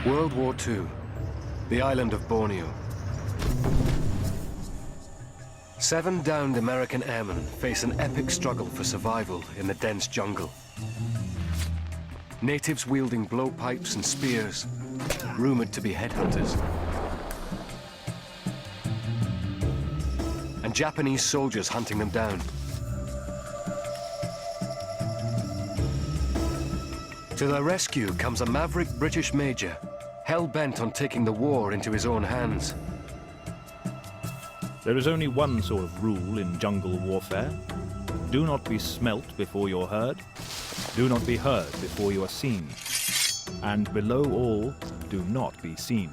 World War II, the island of Borneo. 7 downed American airmen face an epic struggle for survival in the dense jungle. Natives wielding blowpipes and spears, rumored to be headhunters. And Japanese soldiers hunting them down. To their rescue comes a maverick British major, hell-bent on taking the war into his own hands. There is only one sort of rule in jungle warfare. Do not be smelt before you're heard. Do not be heard before you are seen. And below all, do not be seen.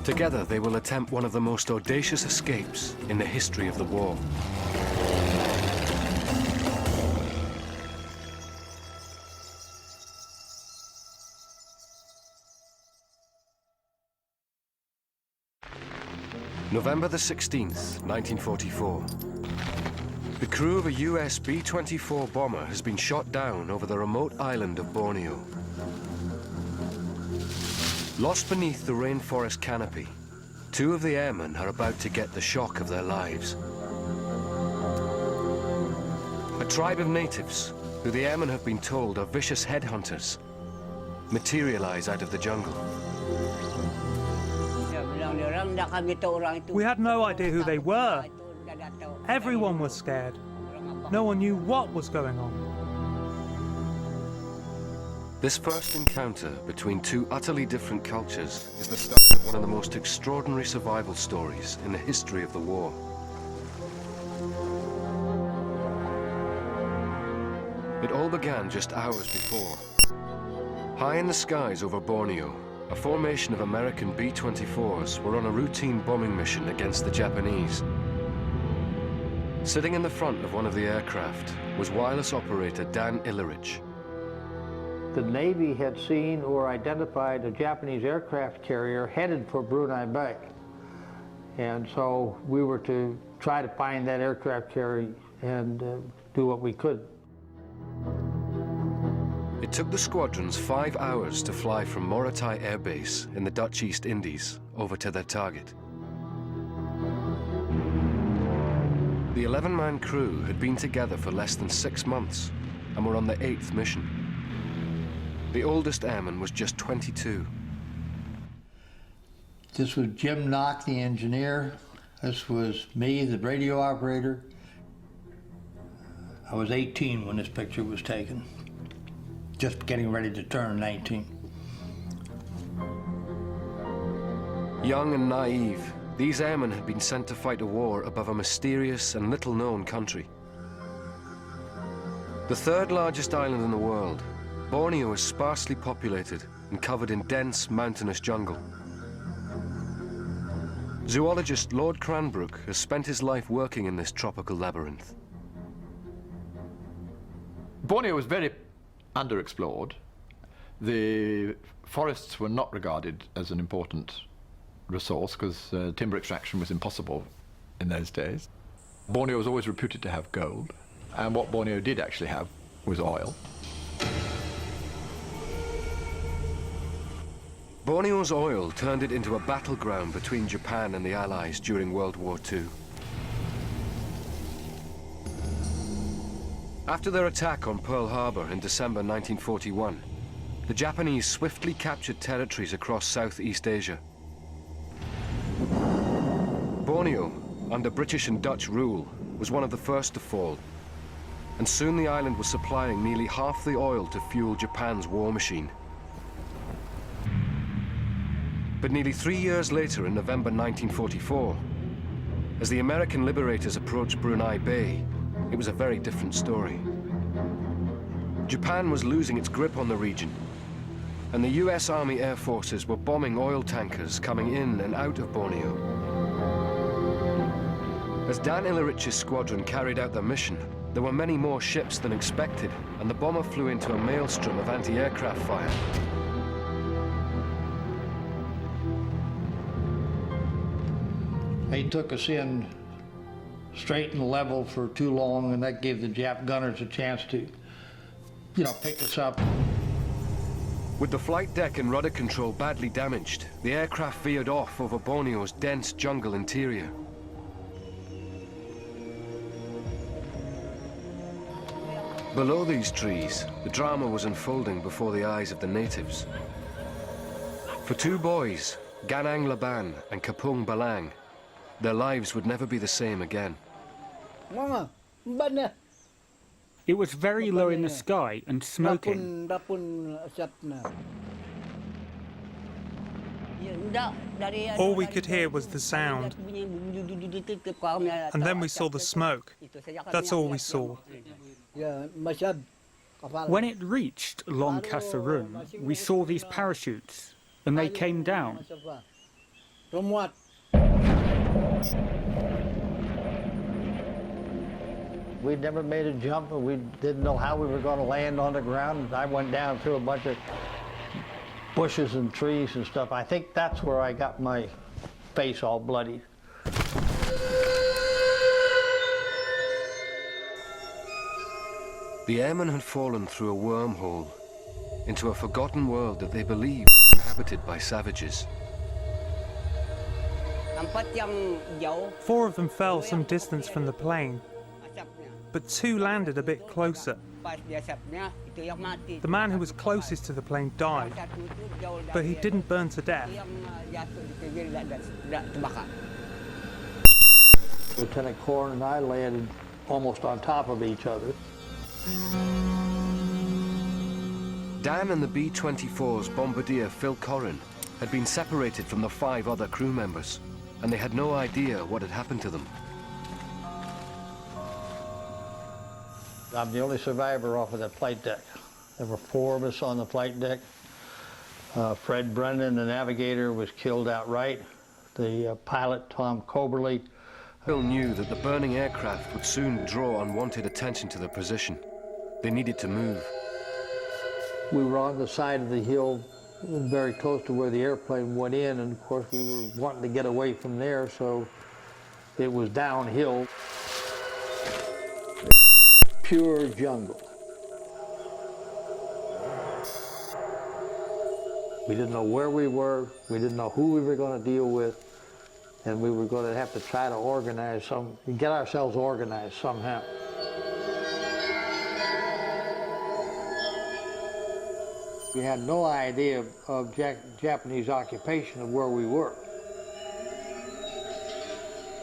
Together, they will attempt one of the most audacious escapes in the history of the war. November the 16th, 1944. The crew of a US B-24 bomber has been shot down over the remote island of Borneo. Lost beneath the rainforest canopy, 2 of the airmen are about to get the shock of their lives. A tribe of natives, who the airmen have been told are vicious headhunters, materialize out of the jungle. We had no idea who they were. Everyone was scared. No one knew what was going on. This first encounter between 2 utterly different cultures is the start of one of the most extraordinary survival stories in the history of the war. It all began just hours before. High in the skies over Borneo, a formation of American B-24s were on a routine bombing mission against the Japanese. Sitting in the front of one of the aircraft was wireless operator Dan Illerich. The Navy had seen or identified a Japanese aircraft carrier headed for Brunei Bay. And so we were to try to find that aircraft carrier and do what we could. It took the squadrons 5 hours to fly from Morotai Air Base in the Dutch East Indies over to their target. The 11-man crew had been together for less than 6 months and were on their 8th mission. The oldest airman was just 22. This was Jim Knock, the engineer. This was me, the radio operator. I was 18 when this picture was taken. Just getting ready to turn 19. Young and naive, these airmen had been sent to fight a war above a mysterious and little-known country. The 3rd largest island in the world, Borneo is sparsely populated and covered in dense, mountainous jungle. Zoologist Lord Cranbrook has spent his life working in this tropical labyrinth. Borneo was very underexplored. The forests were not regarded as an important resource because timber extraction was impossible in those days. Borneo was always reputed to have gold, and what Borneo did actually have was oil. Borneo's oil turned it into a battleground between Japan and the Allies during World War II. After their attack on Pearl Harbor in December 1941, the Japanese swiftly captured territories across Southeast Asia. Borneo, under British and Dutch rule, was one of the first to fall, and soon the island was supplying nearly half the oil to fuel Japan's war machine. But nearly 3 years later, in November 1944, as the American liberators approached Brunei Bay, it was a very different story. Japan was losing its grip on the region, and the US Army Air Forces were bombing oil tankers coming in and out of Borneo. As Dan Illerich's squadron carried out their mission, there were many more ships than expected, and the bomber flew into a maelstrom of anti-aircraft fire. They took us in straight and level for too long, and that gave the Jap gunners a chance to, pick us up. With the flight deck and rudder control badly damaged, the aircraft veered off over Borneo's dense jungle interior. Below these trees, the drama was unfolding before the eyes of the natives. For two boys, Ganang Laban and Kapung Balang, their lives would never be the same again. It was very low in the sky and smoking. All we could hear was the sound. And then we saw the smoke. That's all we saw. When it reached Long Kasarun, we saw these parachutes, and they came down. We'd never made a jump, and we didn't know how we were going to land on the ground. I went down through a bunch of bushes and trees and stuff. I think that's where I got my face all bloody. The airmen had fallen through a wormhole into a forgotten world that they believed was inhabited by savages. 4 of them fell some distance from the plane, but 2 landed a bit closer. The man who was closest to the plane died, but he didn't burn to death. Lieutenant Corn and I landed almost on top of each other. Dan and the B-24's bombardier Phil Corrin had been separated from the 5 other crew members, and they had no idea what had happened to them. I'm the only survivor off of that flight deck. There were 4 of us on the flight deck. Fred Brennan, the navigator, was killed outright. The pilot, Tom Coberly. Phil knew that the burning aircraft would soon draw unwanted attention to their position. They needed to move. We were on the side of the hill, very close to where the airplane went in, and of course we were wanting to get away from there, so it was downhill. Pure jungle. We didn't know where we were, we didn't know who we were going to deal with, and we were going to have to try to organize get ourselves organized somehow. We had no idea of Japanese occupation of where we were.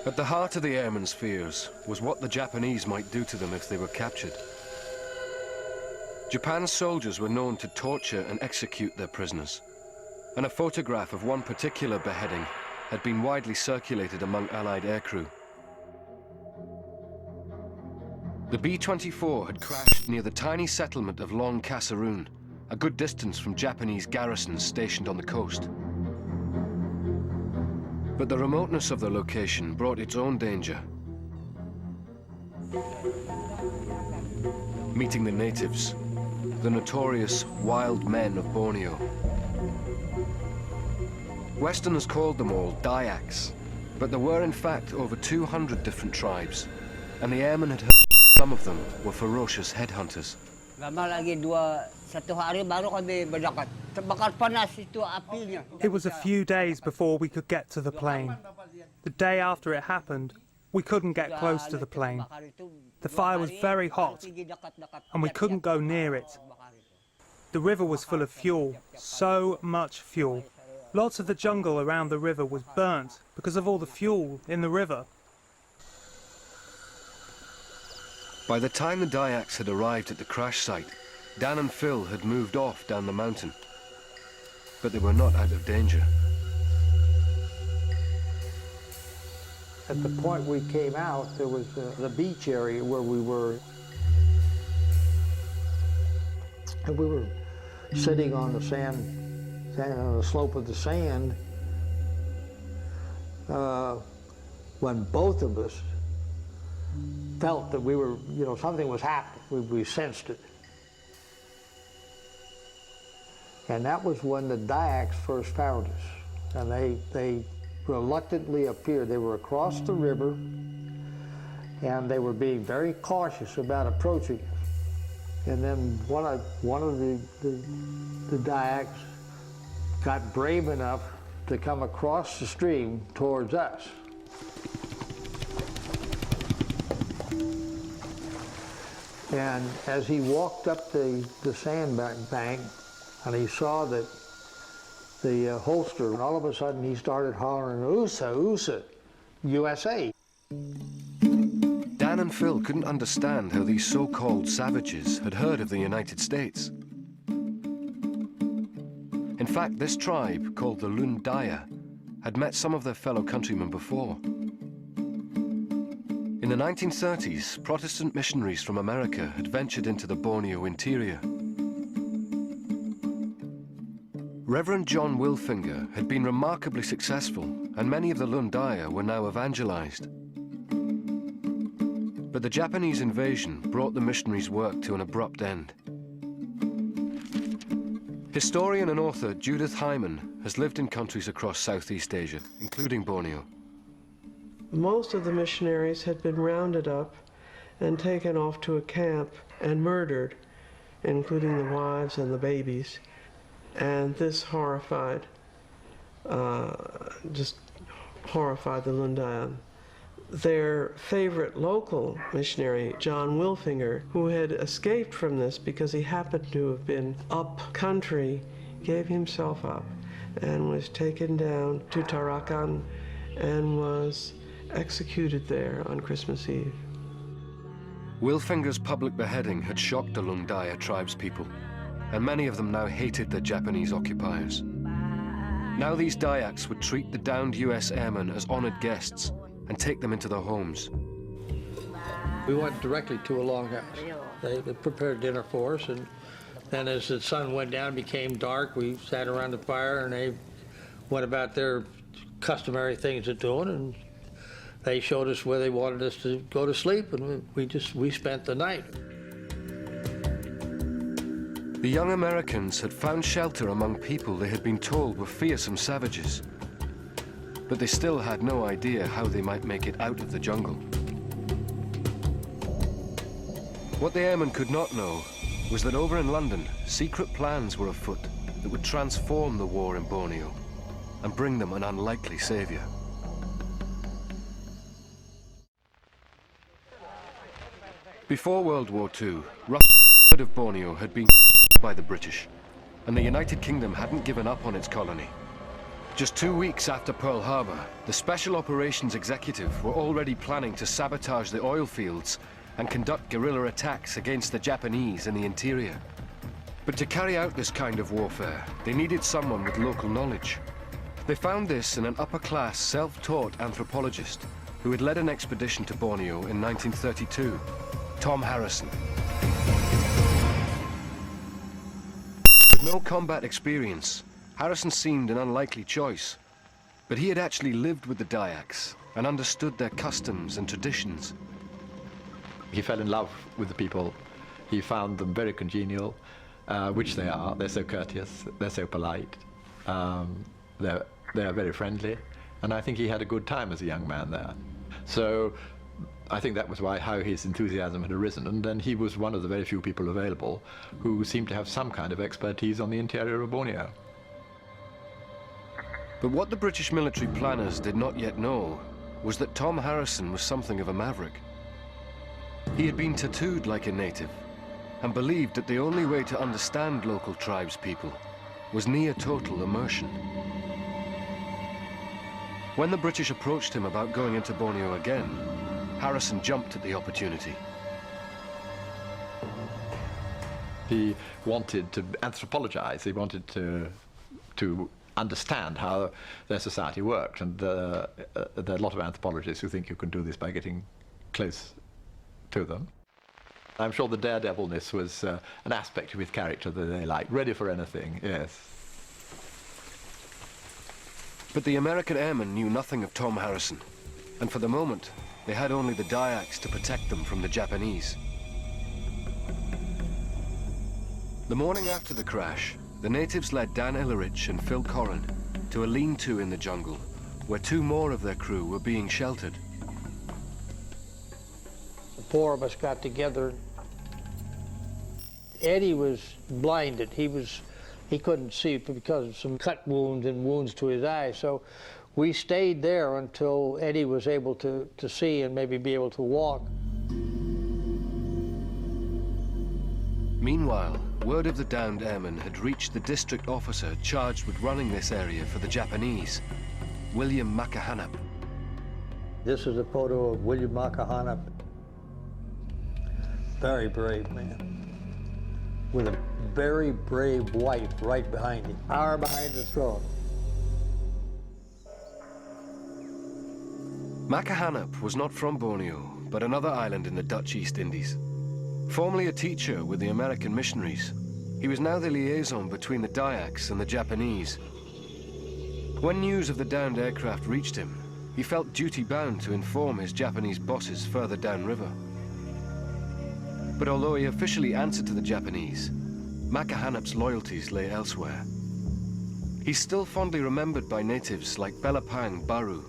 At the heart of the airmen's fears was what the Japanese might do to them if they were captured. Japan's soldiers were known to torture and execute their prisoners, and a photograph of one particular beheading had been widely circulated among Allied aircrew. The B-24 had crashed near the tiny settlement of Long Kasarun, a good distance from Japanese garrisons stationed on the coast. But the remoteness of the location brought its own danger. Meeting the natives, the notorious wild men of Borneo. Westerners called them all Dayaks, but there were in fact over 200 different tribes, and the airmen had heard some of them were ferocious headhunters. It was a few days before we could get to the plane. The day after it happened, we couldn't get close to the plane. The fire was very hot, and we couldn't go near it. The river was full of fuel, so much fuel. Lots of the jungle around the river was burnt because of all the fuel in the river. By the time the Dayaks had arrived at the crash site, Dan and Phil had moved off down the mountain, but they were not out of danger. At the point we came out, there was the beach area where we were. And we were sitting on the on the slope of the sand, when both of us felt that we were, something was happening. We sensed it. And that was when the Dayaks first found us. And they reluctantly appeared. They were across the river, and they were being very cautious about approaching us. And then one of the Dayaks got brave enough to come across the stream towards us. And as he walked up the sandbank and he saw that the holster, and all of a sudden he started hollering, "USA, USA, USA." Dan and Phil couldn't understand how these so-called savages had heard of the United States. In fact, this tribe, called the Lundaya, had met some of their fellow countrymen before. In the 1930s, Protestant missionaries from America had ventured into the Borneo interior. Reverend John Wilfinger had been remarkably successful, and many of the Lundaya were now evangelized. But the Japanese invasion brought the missionaries' work to an abrupt end. Historian and author Judith Hyman has lived in countries across Southeast Asia, including Borneo. Most of the missionaries had been rounded up and taken off to a camp and murdered, including the wives and the babies. And this just horrified the Lundayan. Their favorite local missionary, John Wilfinger, who had escaped from this because he happened to have been up country, gave himself up and was taken down to Tarakan and was executed there on Christmas Eve. Wilfinger's public beheading had shocked the Lundaya tribespeople, and many of them now hated the Japanese occupiers. Now these Dayaks would treat the downed US airmen as honored guests and take them into their homes. We went directly to a loghouse. They prepared dinner for us, and then as the sun went down, became dark, we sat around the fire and they went about their customary things they're doing, and they showed us where they wanted us to go to sleep, and we spent the night. The young Americans had found shelter among people they had been told were fearsome savages, but they still had no idea how they might make it out of the jungle. What the airmen could not know was that over in London, secret plans were afoot that would transform the war in Borneo and bring them an unlikely savior. Before World War II, roughly of Borneo had been by the British, and the United Kingdom hadn't given up on its colony. Just 2 weeks after Pearl Harbor, the Special Operations Executive were already planning to sabotage the oil fields and conduct guerrilla attacks against the Japanese in the interior. But to carry out this kind of warfare, they needed someone with local knowledge. They found this in an upper-class, self-taught anthropologist who had led an expedition to Borneo in 1932, Tom Harrison. With no combat experience, Harrison seemed an unlikely choice, but he had actually lived with the Dayaks and understood their customs and traditions. He fell in love with the people. He found them very congenial, which they are. They're so courteous, they're so polite, they're very friendly, and I think he had a good time as a young man there. So I think that was how his enthusiasm had arisen, and then he was one of the very few people available who seemed to have some kind of expertise on the interior of Borneo. But what the British military planners did not yet know was that Tom Harrison was something of a maverick. He had been tattooed like a native and believed that the only way to understand local tribespeople was near total immersion. When the British approached him about going into Borneo again, Harrison jumped at the opportunity. He wanted to anthropologize. He wanted to understand how their society worked, and there are a lot of anthropologists who think you can do this by getting close to them. I'm sure the daredevilness was an aspect of his character that they liked. Ready for anything, yes. But the American airmen knew nothing of Tom Harrison, and for the moment, they had only the Dayaks to protect them from the Japanese. The morning after the crash, the natives led Dan Illerich and Phil Corrin to a lean-to in the jungle, where 2 more of their crew were being sheltered. The 4 of us got together Eddie was blinded. He couldn't see because of some cut wounds and wounds to his eyes. So we stayed there until Eddie was able to see and maybe be able to walk. Meanwhile, word of the downed airmen had reached the district officer charged with running this area for the Japanese, William Makahanap. This is a photo of William Makahanap. Very brave man, with a very brave wife right behind him, power behind the throne. Makahanap was not from Borneo, but another island in the Dutch East Indies. Formerly a teacher with the American missionaries, he was now the liaison between the Dayaks and the Japanese. When news of the downed aircraft reached him, he felt duty-bound to inform his Japanese bosses further downriver. But although he officially answered to the Japanese, Makahanap's loyalties lay elsewhere. He's still fondly remembered by natives like Belapang Baru.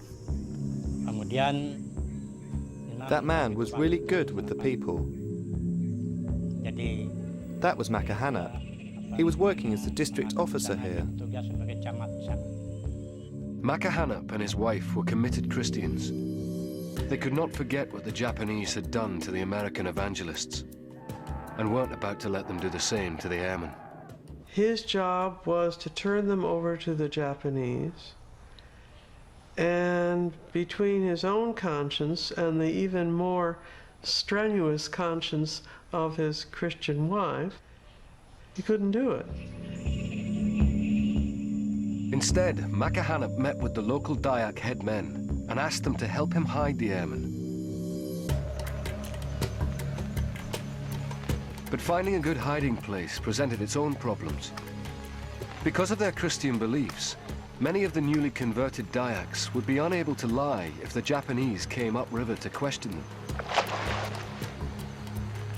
That man was really good with the people. That was Makahanap. He was working as the district officer here. Makahanap and his wife were committed Christians. They could not forget what the Japanese had done to the American evangelists, and weren't about to let them do the same to the airmen. His job was to turn them over to the Japanese, and between his own conscience and the even more strenuous conscience of his Christian wife, he couldn't do it. Instead, Makahanap met with the local Dayak headmen and asked them to help him hide the airmen. But finding a good hiding place presented its own problems. Because of their Christian beliefs, many of the newly converted Dayaks would be unable to lie if the Japanese came upriver to question them.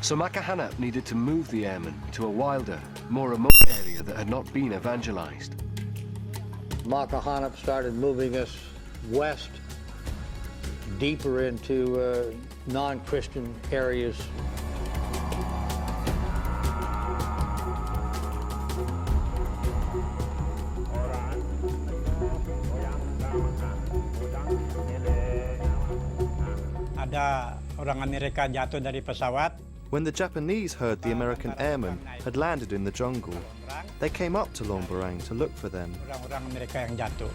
So Makahanap needed to move the airmen to a wilder, more remote area that had not been evangelized. Makahanap started moving us west, deeper into non-Christian areas. Ada orang Amerika jatuh dari pesawat. When the Japanese heard the American airmen had landed in the jungle, they came up to Long Barang to look for them. Orang-orang Amerika yang jatuh.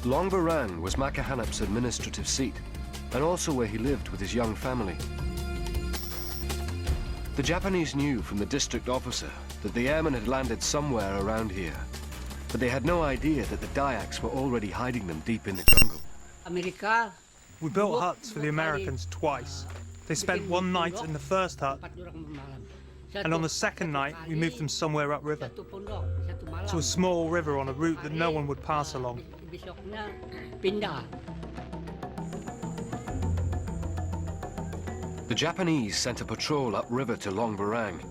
Long Barang was Makahanap's administrative seat, and also where he lived with his young family. The Japanese knew from the district officer that the airmen had landed somewhere around here, but they had no idea that the Dayaks were already hiding them deep in the jungle. We built huts for the Americans twice. They spent one night in the first hut, and on the second night we moved them somewhere upriver, to a small river on a route that no one would pass along. The Japanese sent a patrol upriver to Long Barang,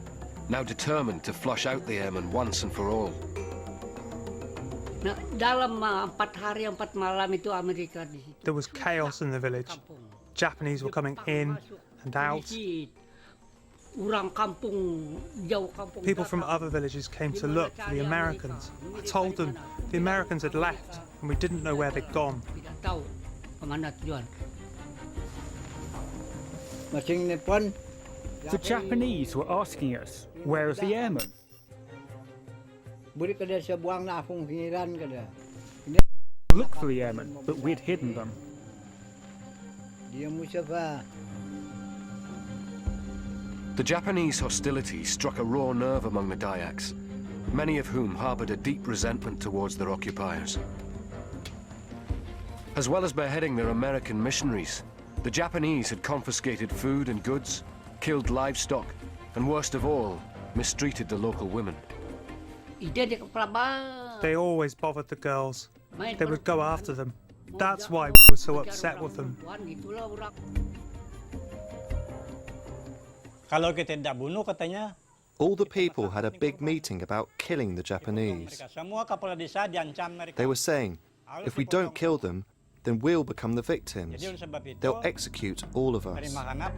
now determined to flush out the airmen once and for all. There was chaos in the village. Japanese were coming in and out. People from other villages came to look for the Americans. I told them the Americans had left and we didn't know where they'd gone. The Japanese were asking us, where are the airmen? Look For the airmen, but we'd hidden them. The Japanese hostility struck a raw nerve among the Dayaks, many of whom harbored a deep resentment towards their occupiers. As well as beheading their American missionaries, the Japanese had confiscated food and goods, killed livestock, and worst of all, mistreated the local women. They always bothered the girls. They would go after them. That's why we were so upset with them. All the people had a big meeting about killing the Japanese. They were saying, if we don't kill them, then we'll become the victims. Jadi, sebab itu, They'll execute all of mari us. mahanap.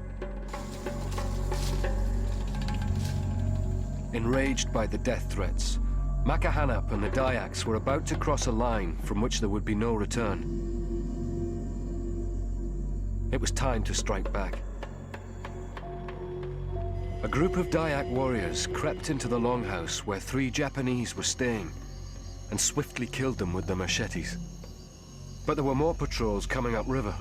Enraged by the death threats, Makahanap and the Dayaks were about to cross a line from which there would be no return. It was time to strike back. A group of Dayak warriors crept into the longhouse where 3 Japanese were staying and swiftly killed them with their machetes. But there were more patrols coming upriver,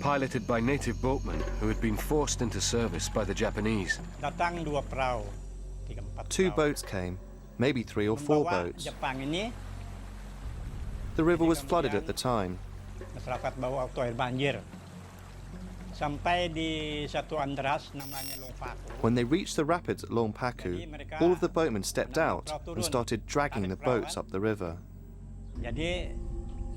piloted by native boatmen who had been forced into service by the Japanese. Datang 2 perahu. 3-4 2 perahu. boats came, maybe 3 or 4 Membawa boats. Jepang ini, The river was flooded at the time. masyarakat bawa auto air banjir. Sampai di satu andras namanya Longpaku. When they reached the rapids at Longpaku, all of the boatmen stepped out and started dragging the boats up the river. Jadi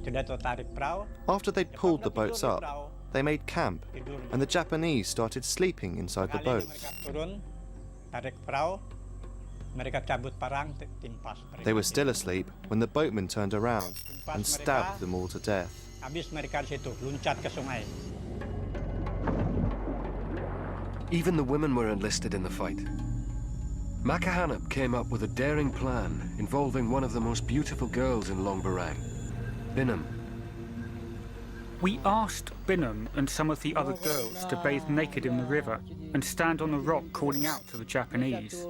sudah tarik perahu. After they'd pulled the boats up, they made camp, and the Japanese started sleeping inside the Kali ini boats. mereka turun, tarik perahu, mereka cabut parang, timpas mereka. They were still asleep when the boatmen turned around and stabbed them all to death. Habis mereka di situ, loncat ke sungai. Even the women were enlisted in the fight. Makahanap came up with a daring plan involving one of the most beautiful girls in Longbarang, Binam. We asked Binam and some of the other girls to bathe naked in the river and stand on a rock calling out to the Japanese.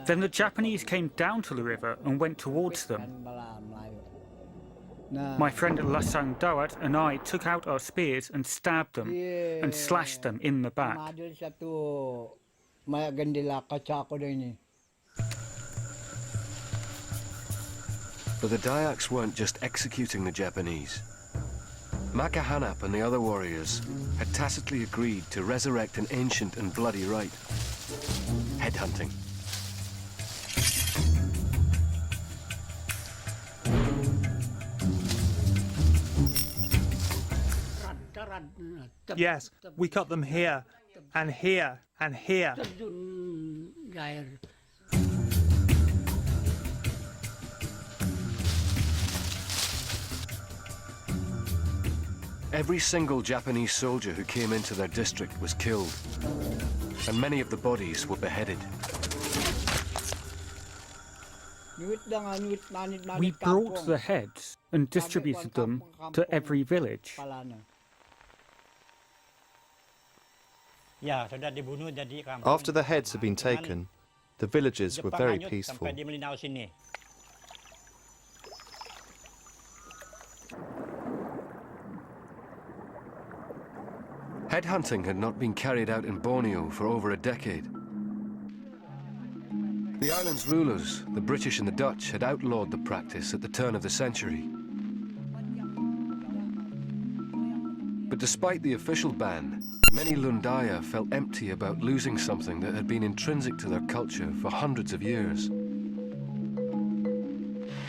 Then the Japanese came down to the river and went towards them. My friend Lasang Dawat and I took out our spears and stabbed them and slashed them in the back. But the Dayaks weren't just executing the Japanese. Makahanap and the other warriors had tacitly agreed to resurrect an ancient and bloody rite: headhunting. Yes, we cut them here, and here, and here. Every single Japanese soldier who came into their district was killed, and many of the bodies were beheaded. We brought the heads and distributed them to every village. Ya, sudah dibunuh jadi kampung. After the heads had been taken, the villages were Jepang very hanyut peaceful. sampai di Melinau sini. Headhunting had not been carried out in Borneo for over a decade. The island's rulers, the British and the Dutch, had outlawed the practice at the turn of the century. But despite the official ban, many Lundaya felt empty about losing something that had been intrinsic to their culture for hundreds of years.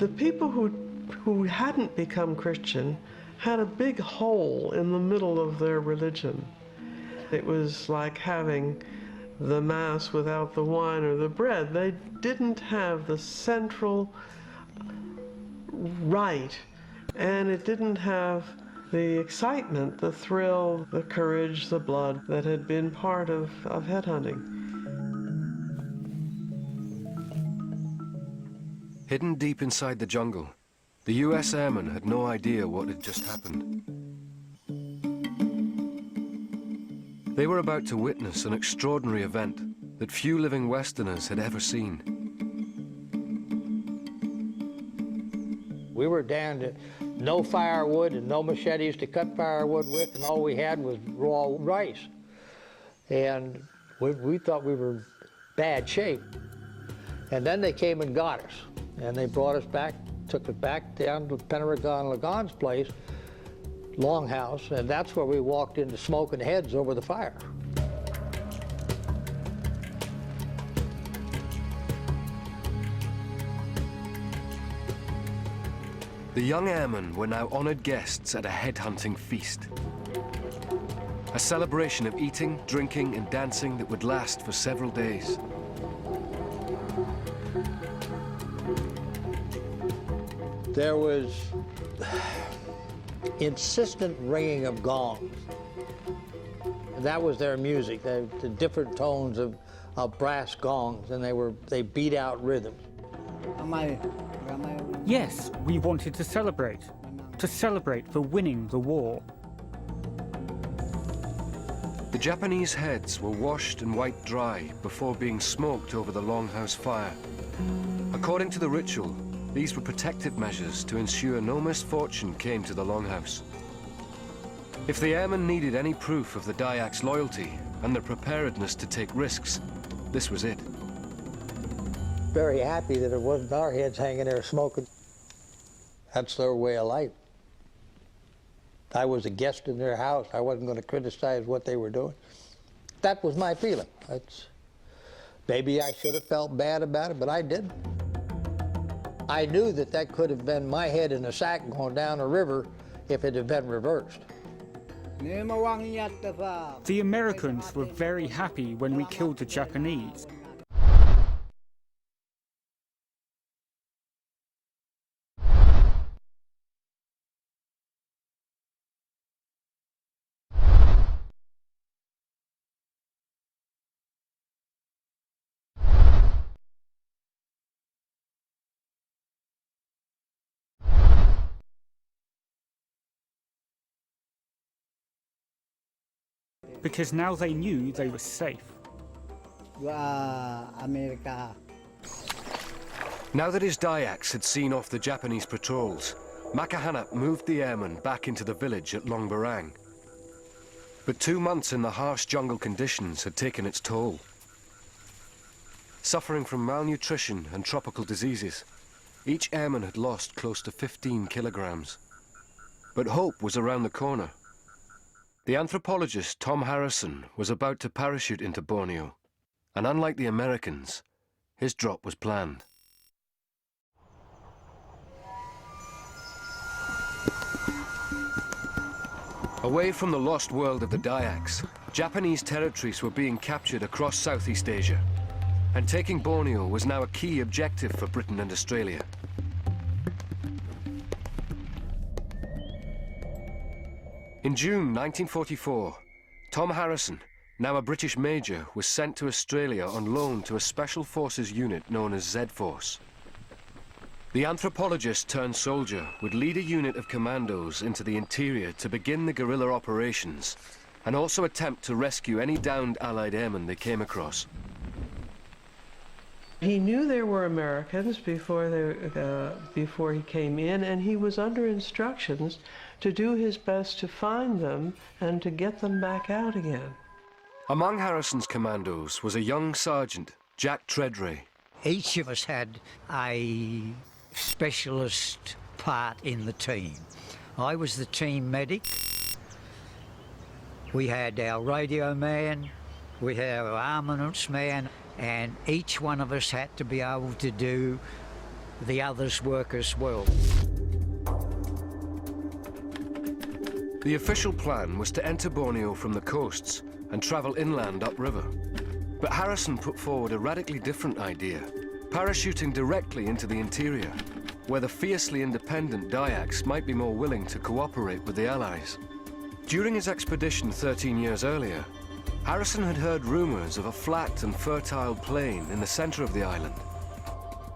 The people who hadn't become Christian had a big hole in the middle of their religion. It was like having the Mass without the wine or the bread. They didn't have the central rite, and it didn't have the excitement, the thrill, the courage, the blood that had been part of headhunting. Hidden deep inside the jungle, the US airmen had no idea what had just happened. They were about to witness an extraordinary event that few living Westerners had ever seen. We were down to no firewood and no machetes to cut firewood with, and all we had was raw rice. And we thought we were in bad shape. And then they came and got us, and they brought us back, took us back down to Penaragon Lagon's place, longhouse, and that's where we walked into smoking heads over the fire. The young airmen were now honored guests at a headhunting feast. A celebration of eating, drinking, and dancing that would last for several days. There was insistent ringing of gongs. That was their music, the different tones of brass gongs, and they beat out rhythms. Yes, we wanted to celebrate for winning the war. The Japanese heads were washed and wiped dry before being smoked over the longhouse fire. According to the ritual, these were protective measures to ensure no misfortune came to the longhouse. If the airmen needed any proof of the Dayaks' loyalty and their preparedness to take risks, this was it. Very happy that it wasn't our heads hanging there smoking. That's their way of life. I was a guest in their house. I wasn't going to criticize what they were doing. That was my feeling. Maybe I should have felt bad about it, but I didn't. I knew that that could have been my head in a sack going down a river if it had been reversed. The Americans were very happy when we killed the Japanese. Because now they knew they were safe. Now that his Dayaks had seen off the Japanese patrols, Makahanap moved the airmen back into the village at Long Barang. But 2 months in the harsh jungle conditions had taken its toll. Suffering from malnutrition and tropical diseases, each airman had lost close to 15 kilograms. But hope was around the corner. The anthropologist Tom Harrison was about to parachute into Borneo, and unlike the Americans, his drop was planned. Away from the lost world of the Dayaks, Japanese territories were being captured across Southeast Asia, and taking Borneo was now a key objective for Britain and Australia. In June 1944, Tom Harrison, now a British major, was sent to Australia on loan to a special forces unit known as Z-Force. The anthropologist turned soldier would lead a unit of commandos into the interior to begin the guerrilla operations and also attempt to rescue any downed Allied airmen they came across. He knew there were Americans before he came in, and he was under instructions to do his best to find them and to get them back out again. Among Harrison's commandos was a young sergeant, Jack Treadray. Each of us had a specialist part in the team. I was the team medic. We had our radio man, we had our armaments man, and each one of us had to be able to do the other's work as well. The official plan was to enter Borneo from the coasts and travel inland upriver. But Harrison put forward a radically different idea, parachuting directly into the interior, where the fiercely independent Dayaks might be more willing to cooperate with the Allies. During his expedition 13 years earlier, Harrison had heard rumors of a flat and fertile plain in the center of the island.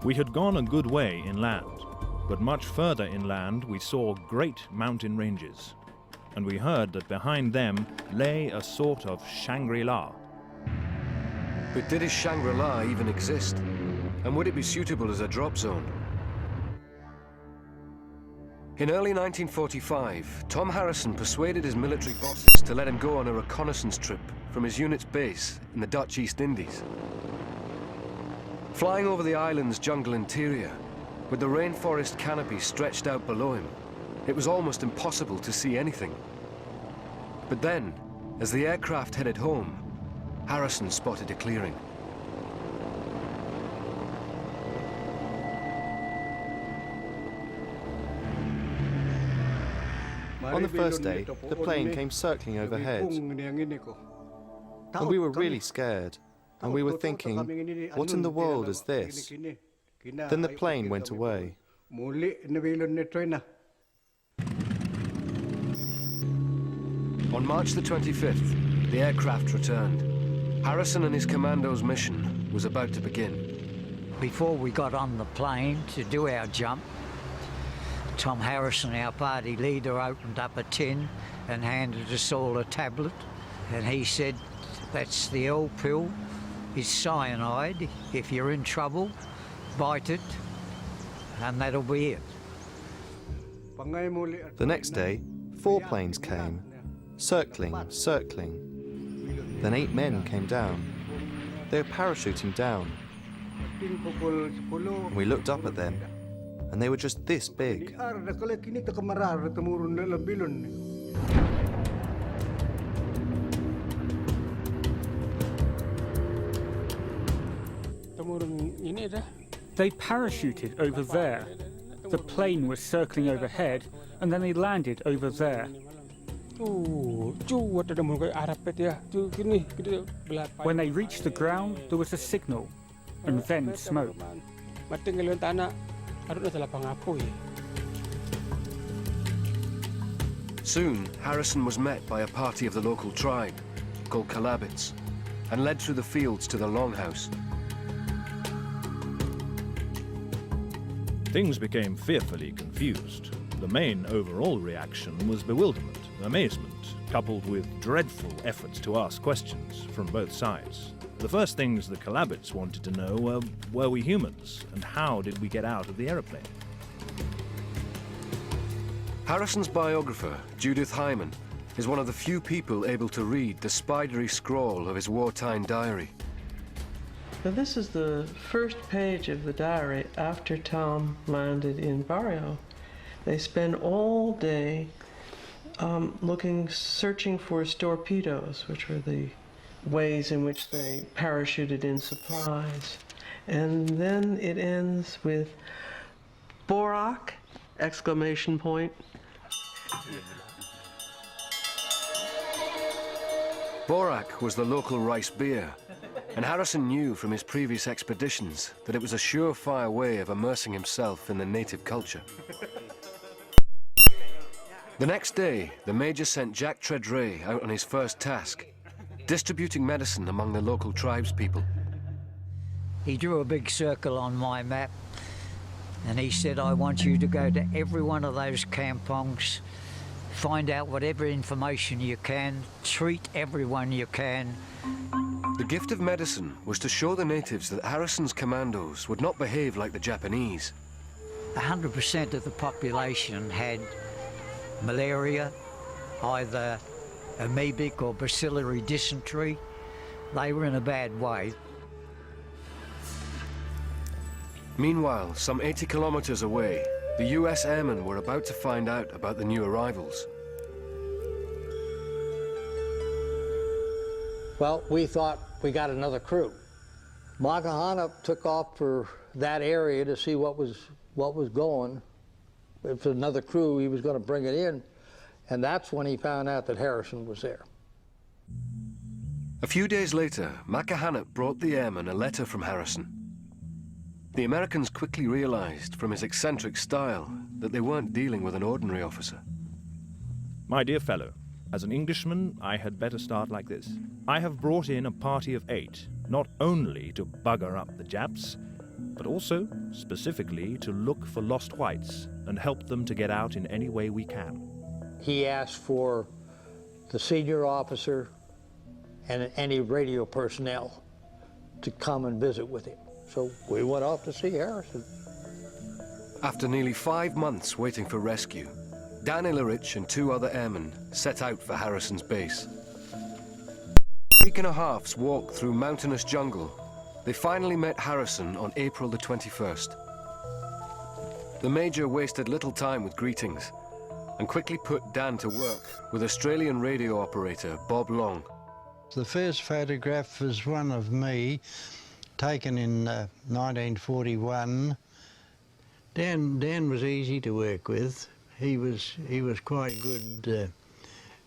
We had gone a good way inland, but much further inland we saw great mountain ranges, and we heard that behind them lay a sort of Shangri-La. But did his Shangri-La even exist? And would it be suitable as a drop zone? In early 1945, Tom Harrison persuaded his military bosses to let him go on a reconnaissance trip from his unit's base in the Dutch East Indies. Flying over the island's jungle interior, with the rainforest canopy stretched out below him, it was almost impossible to see anything. But then, as the aircraft headed home, Harrison spotted a clearing. On the first day, the plane came circling overhead, and we were really scared, and we were thinking, what in the world is this? Then the plane went away. On March the 25th, the aircraft returned. Harrison and his commandos' mission was about to begin. Before we got on the plane to do our jump, Tom Harrison, our party leader, opened up a tin and handed us all a tablet. And he said, that's the L pill, it's cyanide. If you're in trouble, bite it, and that'll be it. The next day, 4 planes came, circling. Then 8 men came down. They were parachuting down. And we looked up at them, and they were just this big. They parachuted over there. The plane was circling overhead, and then they landed over there. When they reached the ground, there was a signal, and then smoke. Soon, Harrison was met by a party of the local tribe, called Kalabits, and led through the fields to the longhouse. Things became fearfully confused. The main overall reaction was bewilderment, amazement, coupled with dreadful efforts to ask questions from both sides. The first things the Kalabits wanted to know were we humans, and how did we get out of the aeroplane? Harrison's biographer, Judith Hyman, is one of the few people able to read the spidery scrawl of his wartime diary. Now, this is the first page of the diary after Tom landed in Barrio. They spend all day searching for torpedoes, which were the ways in which they parachuted in supplies. And then it ends with Borak, exclamation point. Borak was the local rice beer, and Harrison knew from his previous expeditions that it was a surefire way of immersing himself in the native culture. The next day, the Major sent Jack Tredray out on his first task, distributing medicine among the local tribespeople. He drew a big circle on my map, and he said, I want you to go to every one of those kampongs, find out whatever information you can, treat everyone you can. The gift of medicine was to show the natives that Harrison's commandos would not behave like the Japanese. 100% of the population had malaria, either amoebic or bacillary dysentery. They were in a bad way. Meanwhile, some 80 kilometers away, the US airmen were about to find out about the new arrivals. Well, we thought we got another crew. Makahana took off for that area to see what was going. If another crew, he was going to bring it in, and that's when he found out that Harrison was there. A few days later, Makahana brought the airmen a letter from Harrison. The Americans quickly realized from his eccentric style that they weren't dealing with an ordinary officer. My dear fellow, as an Englishman, I had better start like this. I have brought in a party of 8, not only to bugger up the Japs, but also, specifically, to look for lost whites and help them to get out in any way we can. He asked for the senior officer and any radio personnel to come and visit with him. So we went off to see Harrison. After nearly 5 months waiting for rescue, Dan Illerich and 2 other airmen set out for Harrison's base. 1.5 weeks' walk through mountainous jungle, they finally met Harrison on April the 21st. The Major wasted little time with greetings and quickly put Dan to work with Australian radio operator Bob Long. The first photograph was one of me, taken in 1941. Dan was easy to work with. He was quite good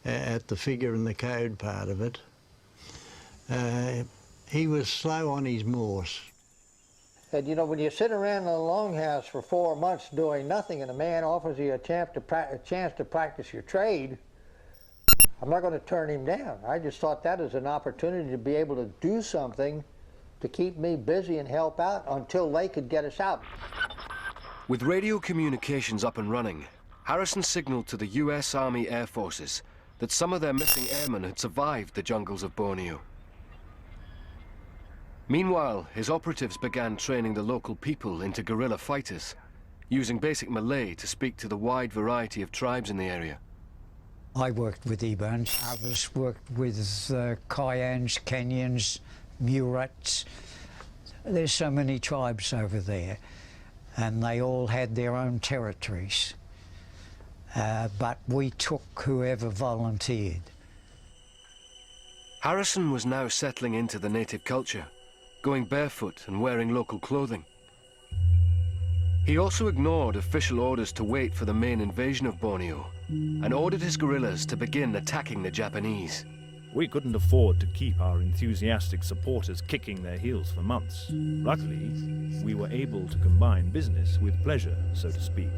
at the figure and the code part of it. He was slow on his Morse. And you know, when you sit around in a longhouse for 4 months doing nothing and a man offers you a chance to practice your trade, I'm not going to turn him down. I just thought that as an opportunity to be able to do something to keep me busy and help out until they could get us out. With radio communications up and running, Harrison signaled to the US Army Air Forces that some of their missing airmen had survived the jungles of Borneo. Meanwhile, his operatives began training the local people into guerrilla fighters, using basic Malay to speak to the wide variety of tribes in the area. I worked with Ibans, others worked with Kayans, Kenyans, Murats. There's so many tribes over there, and they all had their own territories. But we took whoever volunteered. Harrison was now settling into the native culture, going barefoot and wearing local clothing. He also ignored official orders to wait for the main invasion of Borneo and ordered his guerrillas to begin attacking the Japanese. We couldn't afford to keep our enthusiastic supporters kicking their heels for months. Luckily, we were able to combine business with pleasure, so to speak.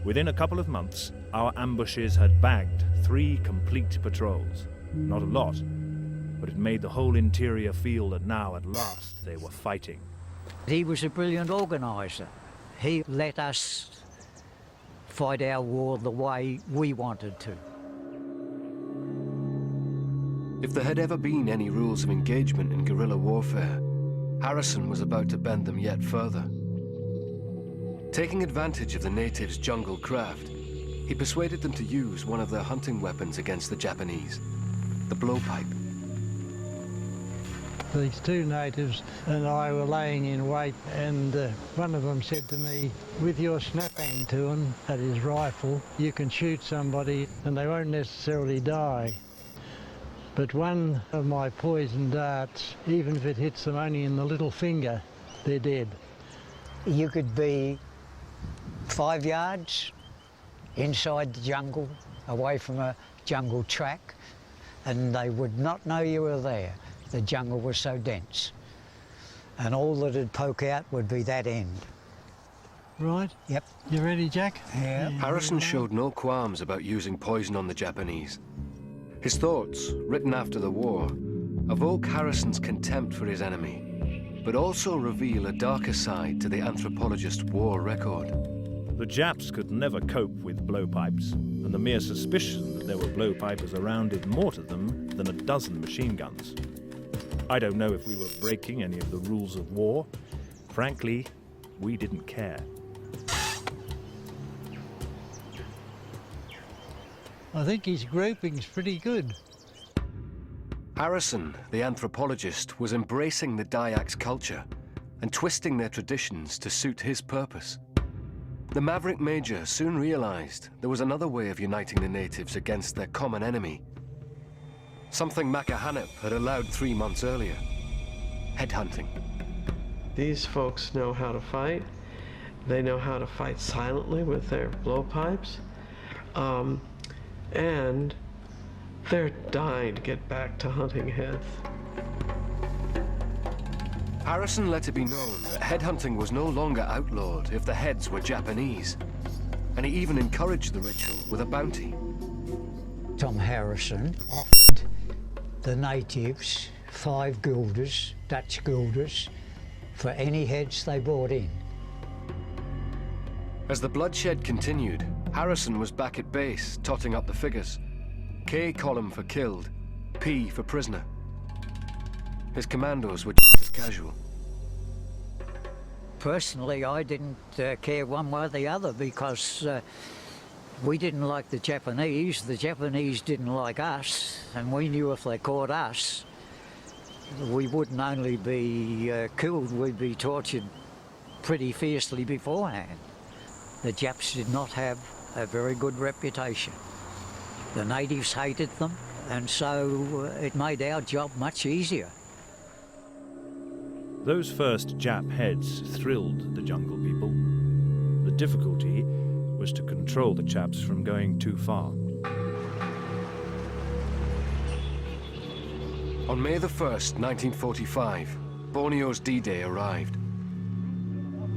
Within a couple of months, our ambushes had bagged 3 complete patrols. Not a lot, but it made the whole interior feel that now, at last, they were fighting. He was a brilliant organiser. He let us fight our war the way we wanted to. If there had ever been any rules of engagement in guerrilla warfare, Harrison was about to bend them yet further. Taking advantage of the natives' jungle craft, he persuaded them to use one of their hunting weapons against the Japanese, the blowpipe. These 2 natives and I were laying in wait, and one of them said to me, with your snap-bang to him, at his rifle, you can shoot somebody and they won't necessarily die. But one of my poison darts, even if it hits them only in the little finger, they're dead. You could be 5 yards inside the jungle, away from a jungle track, and they would not know you were there. The jungle was so dense. And all that'd poke out would be that end. Right? Yep. You ready, Jack? Yeah. Harrison showed no qualms about using poison on the Japanese. His thoughts, written after the war, evoke Harrison's contempt for his enemy, but also reveal a darker side to the anthropologist's war record. The Japs could never cope with blowpipes, and the mere suspicion that there were blowpipers around did more to them than a dozen machine guns. I don't know if we were breaking any of the rules of war. Frankly, we didn't care. I think his grouping's pretty good. Harrison, the anthropologist, was embracing the Dayak's culture and twisting their traditions to suit his purpose. The Maverick Major soon realized there was another way of uniting the natives against their common enemy. Something Makahanep had allowed 3 months earlier: headhunting. These folks know how to fight. They know how to fight silently with their blowpipes. And they're dying to get back to hunting heads. Harrison let it be known that headhunting was no longer outlawed if the heads were Japanese, and he even encouraged the ritual with a bounty. Tom Harrison offered the natives 5 guilders, Dutch guilders, for any heads they brought in. As the bloodshed continued, Harrison was back at base, totting up the figures. K column for killed, P for prisoner. His commandos were just as casual. Personally, I didn't care one way or the other, because we didn't like the Japanese didn't like us, and we knew if they caught us, we wouldn't only be killed, we'd be tortured pretty fiercely beforehand. The Japs did not have a very good reputation. The natives hated them, and so it made our job much easier. Those first Jap heads thrilled the jungle people. The difficulty was to control the chaps from going too far. On May the 1st, 1945, Borneo's D-Day arrived.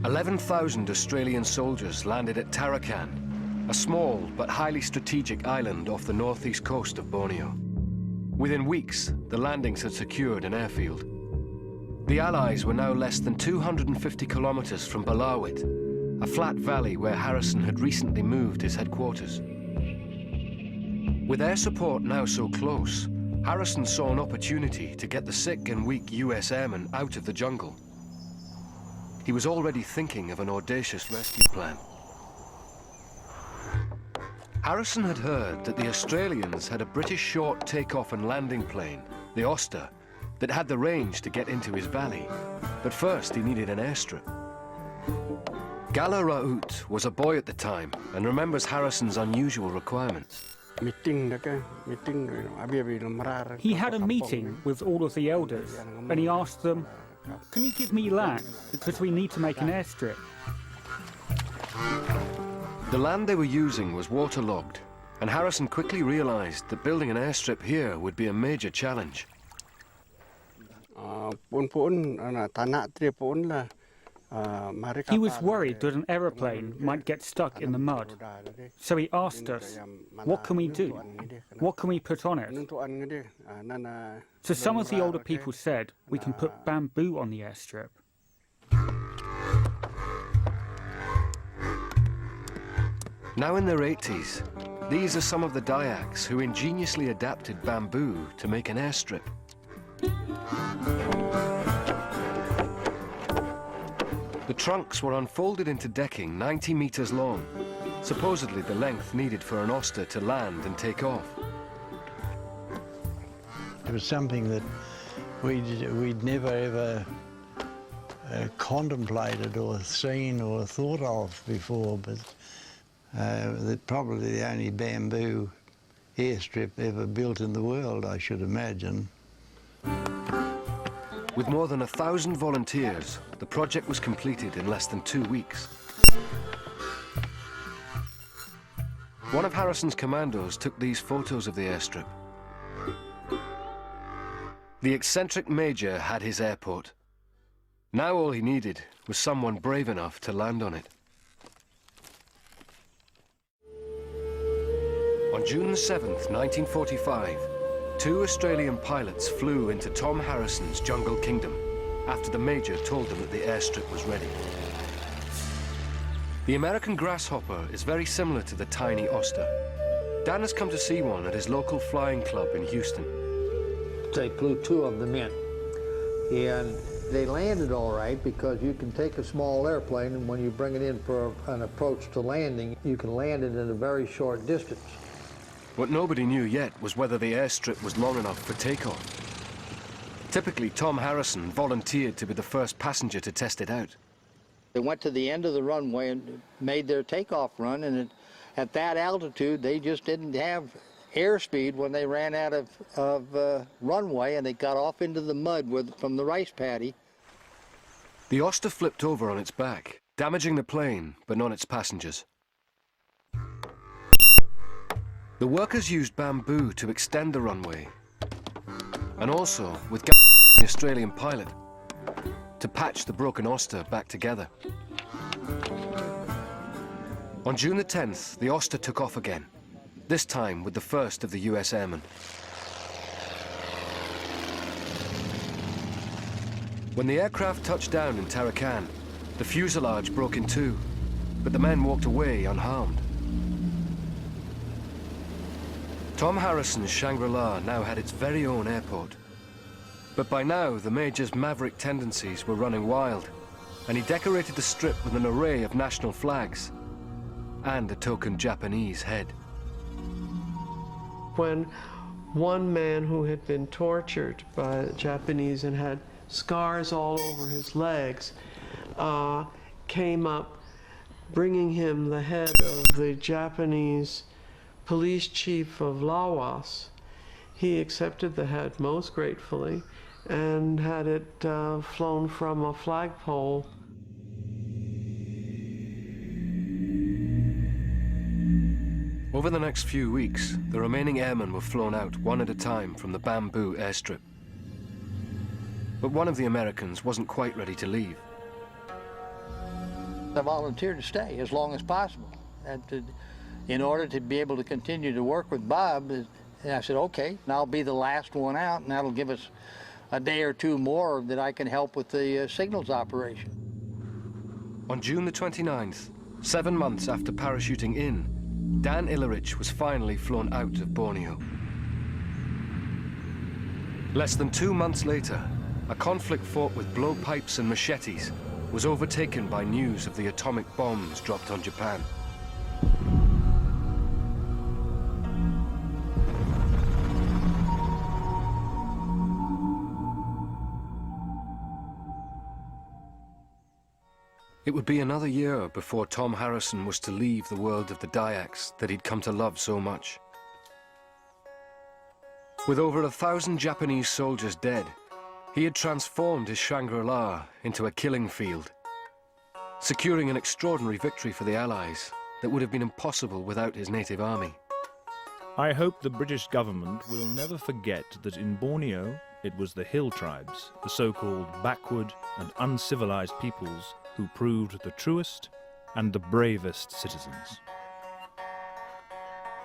11,000 Australian soldiers landed at Tarakan a small but highly strategic island off the northeast coast of Borneo. Within weeks, the landings had secured an airfield. The Allies were now less than 250 kilometers from Balawit, a flat valley where Harrison had recently moved his headquarters. With air support now so close, Harrison saw an opportunity to get the sick and weak US airmen out of the jungle. He was already thinking of an audacious rescue plan. Harrison had heard that the Australians had a British short takeoff and landing plane, the Oster, that had the range to get into his valley. But first he needed an airstrip. Gala Raoult was a boy at the time and remembers Harrison's unusual requirements. He had a meeting with all of the elders, and he asked them, "Can you give me land, because we need to make an airstrip?" The land they were using was waterlogged, and Harrison quickly realized that building an airstrip here would be a major challenge. He was worried that an aeroplane might get stuck in the mud. So he asked us, "What can we do? What can we put on it?" So some of the older people said, "We can put bamboo on the airstrip." Now in their 80s, these are some of the Dayaks who ingeniously adapted bamboo to make an airstrip. The trunks were unfolded into decking 90 meters long, supposedly the length needed for an Oster to land and take off. It was something that we'd never ever contemplated or seen or thought of before, but that probably the only bamboo airstrip ever built in the world, I should imagine. With more than 1,000 volunteers, the project was completed in less than 2 weeks. One of Harrison's commandos took these photos of the airstrip. The eccentric major had his airport. Now all he needed was someone brave enough to land on it. On June 7th, 1945, 2 Australian pilots flew into Tom Harrison's jungle kingdom after the major told them that the airstrip was ready. The American grasshopper is very similar to the tiny Oster. Dan has come to see one at his local flying club in Houston. They flew 2 of them in, and they landed all right because you can take a small airplane, and when you bring it in for an approach to landing, you can land it in a very short distance. What nobody knew yet was whether the airstrip was long enough for takeoff. Typically, Tom Harrison volunteered to be the first passenger to test it out. They went to the end of the runway and made their takeoff run, and at that altitude, they just didn't have airspeed when they ran out of runway, and they got off into the mud from the rice paddy. The Oster flipped over on its back, damaging the plane, but not its passengers. The workers used bamboo to extend the runway, and also, with the Australian pilot, to patch the broken Oster back together. On June the 10th, the Oster took off again, this time with the first of the US airmen. When the aircraft touched down in Tarakan, the fuselage broke in 2, but the men walked away unharmed. Tom Harrison's Shangri-La now had its very own airport. But by now, the Major's maverick tendencies were running wild, and he decorated the strip with an array of national flags and a token Japanese head. When one man who had been tortured by the Japanese and had scars all over his legs came up, bringing him the head of the Japanese police chief of Laos. He accepted the head most gratefully and had it flown from a flagpole. Over the next few weeks, the remaining airmen were flown out one at a time from the bamboo airstrip. But one of the Americans wasn't quite ready to leave. I volunteered to stay as long as possible. And in order to be able to continue to work with Bob. And I said, okay, and I'll be the last one out, and that'll give us a day or two more that I can help with the signals operation. On June the 29th, 7 months after parachuting in, Dan Illerich was finally flown out of Borneo. Less than 2 months later, a conflict fought with blowpipes and machetes was overtaken by news of the atomic bombs dropped on Japan. It would be another year before Tom Harrison was to leave the world of the Dayaks that he'd come to love so much. With over 1,000 Japanese soldiers dead, he had transformed his Shangri-La into a killing field, securing an extraordinary victory for the Allies that would have been impossible without his native army. I hope the British government will never forget that in Borneo it was the hill tribes, the so-called backward and uncivilized peoples, who proved the truest and the bravest citizens.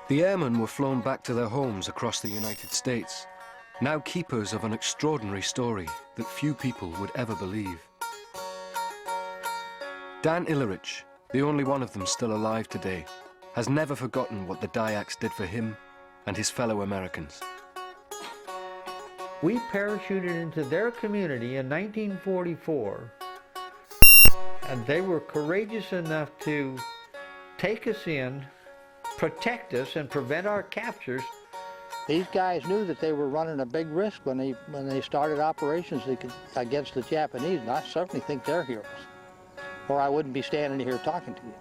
The airmen were flown back to their homes across the United States, now keepers of an extraordinary story that few people would ever believe. Dan Illerich, the only one of them still alive today, has never forgotten what the Dayaks did for him and his fellow Americans. We parachuted into their community in 1944, and they were courageous enough to take us in, protect us, and prevent our captures. These guys knew that they were running a big risk when they started operations against the Japanese, and I certainly think they're heroes, or I wouldn't be standing here talking to you.